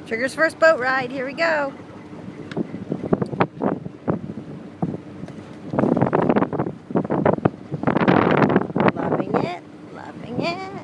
Trigger's first boat ride. Here we go. Loving it. Loving it.